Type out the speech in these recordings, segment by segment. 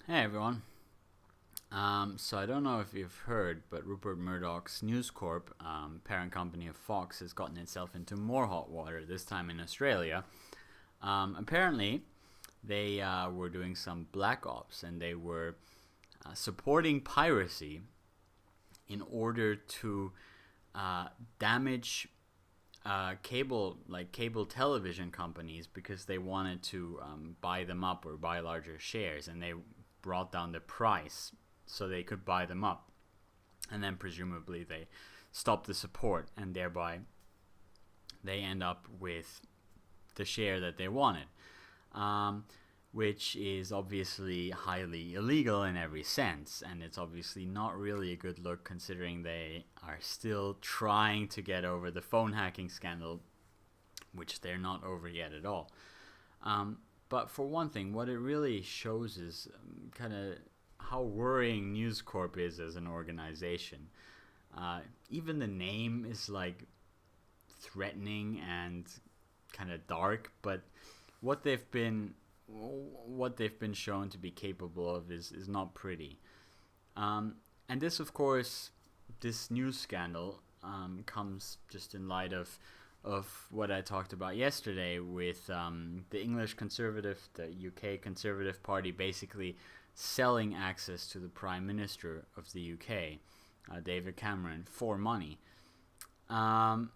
Hey everyone. So I don't know if you've heard, but Rupert Murdoch's NewsCorp, parent company of Fox, has gotten itself into more hot water. This time in Australia. Apparently, they were doing some black ops and they were supporting piracy in order to damage cable television companies because they wanted to buy them up or buy larger shares, and they brought down the price so they could buy them up, and then presumably they stopped the support, and thereby they end up with the share that they wanted, which is obviously highly illegal in every sense, and it's obviously not really a good look considering they are still trying to get over the phone hacking scandal, which they're not over yet at all. But for one thing, what it really shows is kind of how worrying News Corp is as an organization. Even the name is like threatening and kind of dark, but what they've been shown to be capable of is not pretty. And this, of course, this news scandal comes just in light of what I talked about yesterday with the English Conservative, the UK Conservative Party, basically selling access to the Prime Minister of the UK, David Cameron, for money. And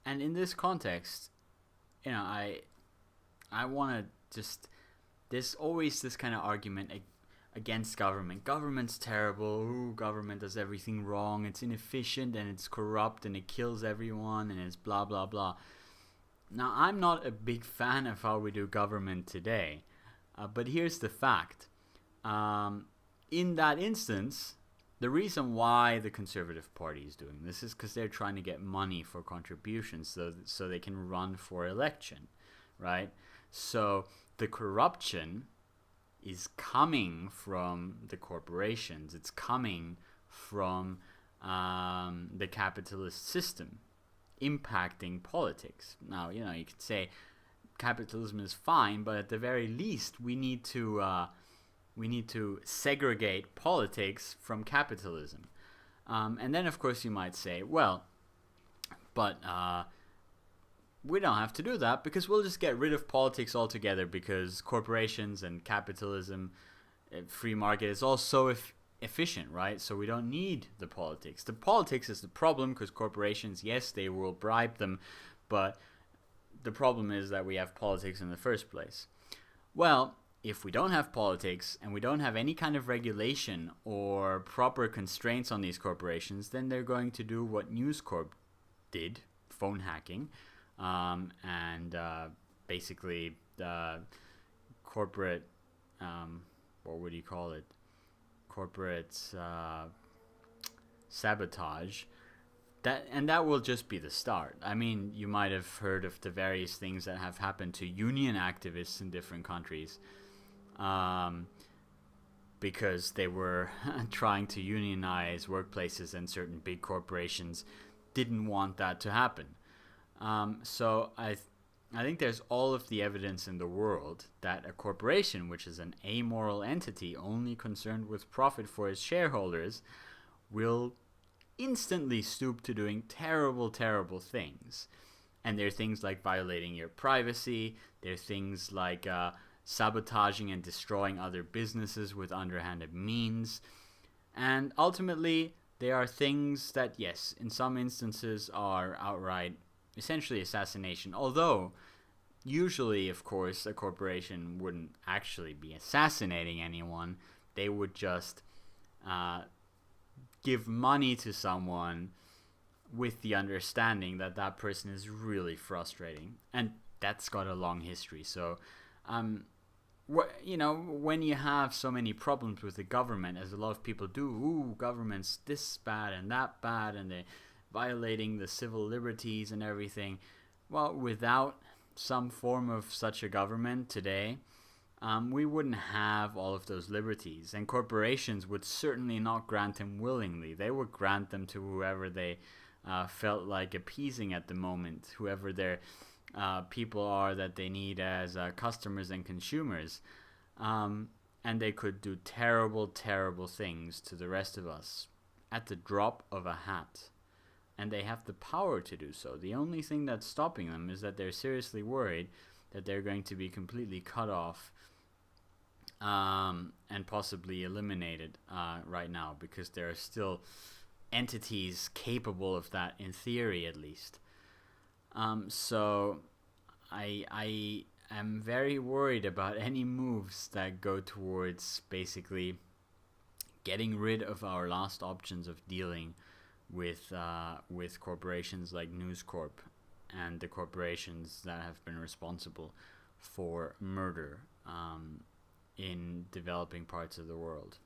in this context, I want to just, there's always this kind of argument against government. Government's terrible. Ooh, government does everything wrong. It's inefficient and it's corrupt and it kills everyone and it's blah blah blah. Now, I'm not a big fan of how we do government today, but here's the fact. In that instance, the reason why the Conservative Party is doing this is because they're trying to get money for contributions so they can run for election, right? So the corruption is coming from the corporations. It's coming from the capitalist system, impacting politics. Now, you could say capitalism is fine, but at the very least, we need to segregate politics from capitalism. And then, of course, you might say, well, but we don't have to do that because we'll just get rid of politics altogether because corporations and capitalism, free market is all so efficient, right? So we don't need the politics. The politics is the problem because corporations, yes, they will bribe them, but the problem is that we have politics in the first place. Well, if we don't have politics and we don't have any kind of regulation or proper constraints on these corporations, then they're going to do what News Corp did, phone hacking, and basically corporate, what would you call it? Corporate sabotage. That will just be the start. I mean, you might have heard of the various things that have happened to union activists in different countries, because they were trying to unionize workplaces and certain big corporations didn't want that to happen. So I think there's all of the evidence in the world that a corporation, which is an amoral entity only concerned with profit for its shareholders, will instantly stoop to doing terrible, terrible things. And there are things like violating your privacy. There are things like sabotaging and destroying other businesses with underhanded means. And ultimately, there are things that, yes, in some instances are outright essentially assassination, although usually, of course, a corporation wouldn't actually be assassinating anyone. They would just give money to someone with the understanding that that person is really frustrating, and that's got a long history. So when you have so many problems with the government, as a lot of people do, ooh, government's this bad and that bad, and they're violating the civil liberties and everything. Well, without some form of such a government today, we wouldn't have all of those liberties, and corporations would certainly not grant them willingly. They would grant them to whoever they felt like appeasing at the moment, whoever their people are that they need as customers and consumers. and they could do terrible, terrible things to the rest of us at the drop of a hat. And they have the power to do so. The only thing that's stopping them is that they're seriously worried that they're going to be completely cut off and possibly eliminated right now, because there are still entities capable of that, in theory at least. So I am very worried about any moves that go towards basically getting rid of our last options of dealing with corporations like NewsCorp and the corporations that have been responsible for murder in developing parts of the world.